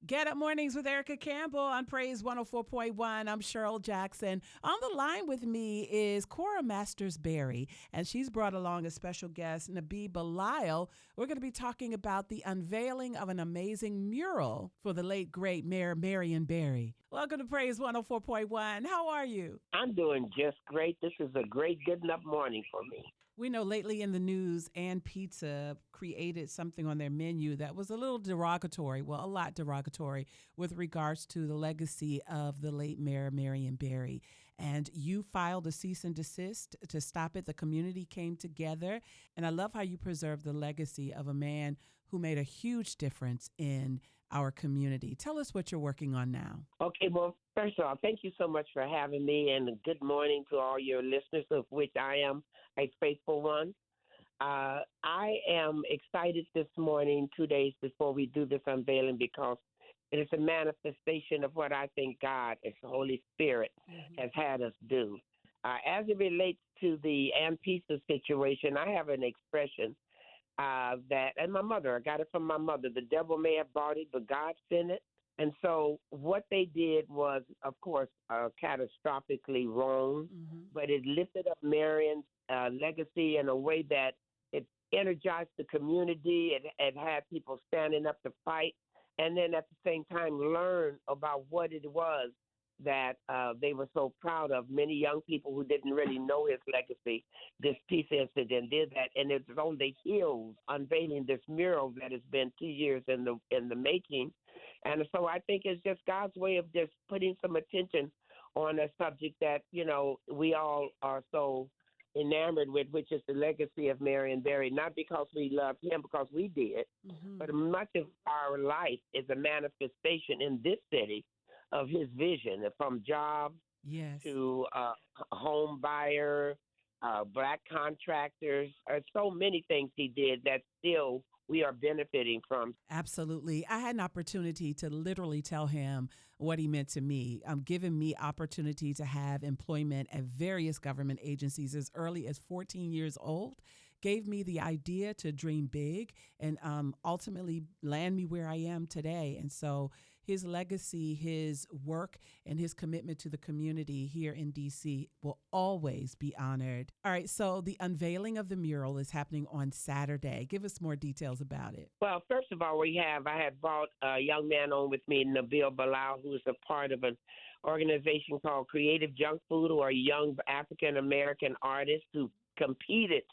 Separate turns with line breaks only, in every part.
Get Up Mornings with Erica Campbell on Praise 104.1. I'm Cheryl Jackson. On the line with me is Cora Masters-Berry, and she's brought along a special guest, Nabi Belisle. We're going to be talking about the unveiling of an amazing mural for the late, great Mayor Marion Berry. Welcome to Praise 104.1. How are you?
I'm doing just great. This is a great, good enough morning for me.
We know lately in the news, and Pizza created something on their menu that was a little derogatory, well, a lot derogatory, with regards to the legacy of the late Mayor Marion Berry. And you filed a cease and desist to stop it. The community came together. And I love how you preserve the legacy of a man who made a huge difference in our community. Tell us what you're working on now.
Okay, well, first of all, thank you so much for having me, and good morning to all your listeners, of which I am a faithful one. I am excited this morning, 2 days before we do this unveiling, because it is a manifestation of what I think God, as the Holy Spirit, has had us do. As it relates to the Pizza situation, I have an expression that, and my mother, I got it from my mother, the devil may have bought it, but God sent it. And so what they did was, of course, catastrophically wrong, but it lifted up Marion's legacy in a way that it energized the community. It had people standing up to fight, and then at the same time learn about what it was that they were so proud of. Many young people who didn't really know his legacy, this peace incident did that, and it's on the heels unveiling this mural that has been 2 years in the making. And so I think it's just God's way of just putting some attention on a subject that, you know, we all are so enamored with, which is the legacy of Marion Berry, not because we love him, because we did, but much of our life is a manifestation in this city of his vision, from jobs to home buyer, black contractors, so many things he did that still we are benefiting from.
Absolutely. I had an opportunity to literally tell him what he meant to me, giving me opportunity to have employment at various government agencies as early as 14 years old, gave me the idea to dream big, and ultimately land me where I am today. And so his legacy, his work, and his commitment to the community here in D.C. will always be honored. All right, so the unveiling of the mural is happening on Saturday. Give us more details about it.
Well, first of all, I had brought a young man on with me, Nabi Belisle, who is a part of an organization called Creative Junk Food, who are young African-American artists who competed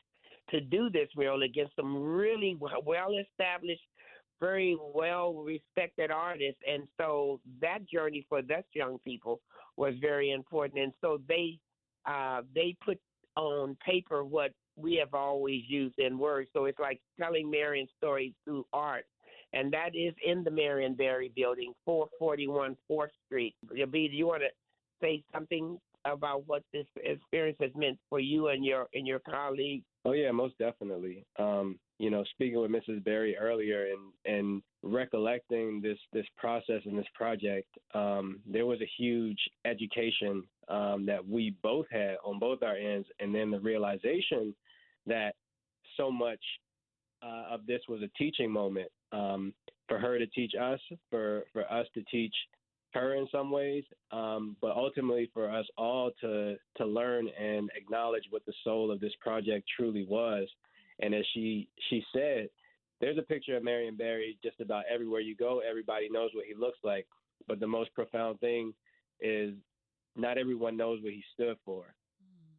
to do this mural against some really well-established, very well-respected artists. And so that journey for those young people was very important. And so they put on paper what we have always used in words. So it's like telling Marion's story through art. And that is in the Marion Berry building, 441 4th Street. Nabi, do you want to say something about what this experience has meant for you and your colleagues?
Oh, yeah, most definitely. Speaking with Mrs. Berry earlier and recollecting this process and this project, there was a huge education that we both had on both our ends, and then the realization that so much of this was a teaching moment for her to teach us, for us to teach her in some ways, but ultimately for us all to learn and acknowledge what the soul of this project truly was. And as she said, there's a picture of Marion Berry just about everywhere you go. Everybody knows what he looks like. But the most profound thing is not everyone knows what he stood for.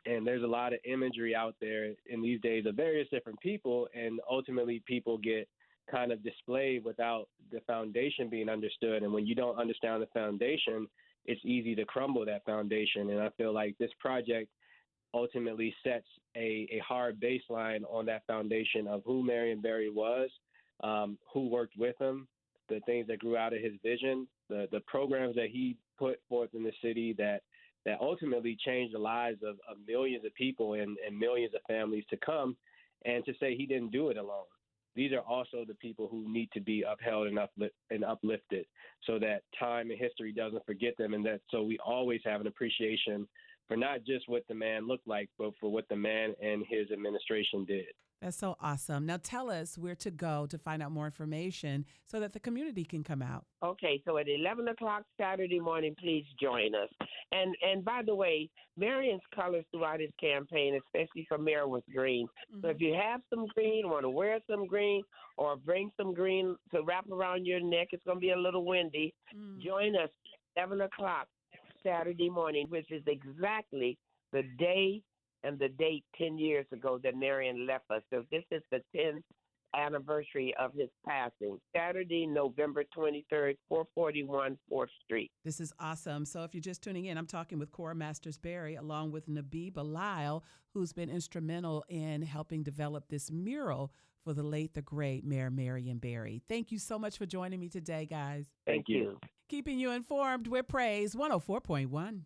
And there's a lot of imagery out there in these days of various different people, and ultimately people get kind of displayed without the foundation being understood. And when you don't understand the foundation, it's easy to crumble that foundation. And I feel like this project ultimately sets a hard baseline on that foundation of who Marion Berry was, who worked with him, the things that grew out of his vision, the programs that he put forth in the city that ultimately changed the lives of millions of people and millions of families to come, and to say he didn't do it alone. These are also the people who need to be upheld and uplifted so that time and history doesn't forget them, and that so we always have an appreciation for not just what the man looked like, but for what the man and his administration did.
That's so awesome. Now tell us where to go to find out more information so that the community can come out.
Okay, so at 11 o'clock Saturday morning, please join us. And by the way, Marion's colors throughout his campaign, especially for mayor, was green. So if you have some green, want to wear some green, or bring some green to wrap around your neck, it's going to be a little windy. Join us 11 o'clock Saturday morning, which is exactly the day and the date 10 years ago that Marion left us. So this is the 10th anniversary of his passing. Saturday, November 23rd, 441 4th Street.
This is awesome. So if you're just tuning in, I'm talking with Cora Masters-Berry along with Nabi Lyle, who's been instrumental in helping develop this mural for the late, the great Mayor Marion Berry. Thank you so much for joining me today, guys.
Thank you.
Keeping you informed with Praise 104.1.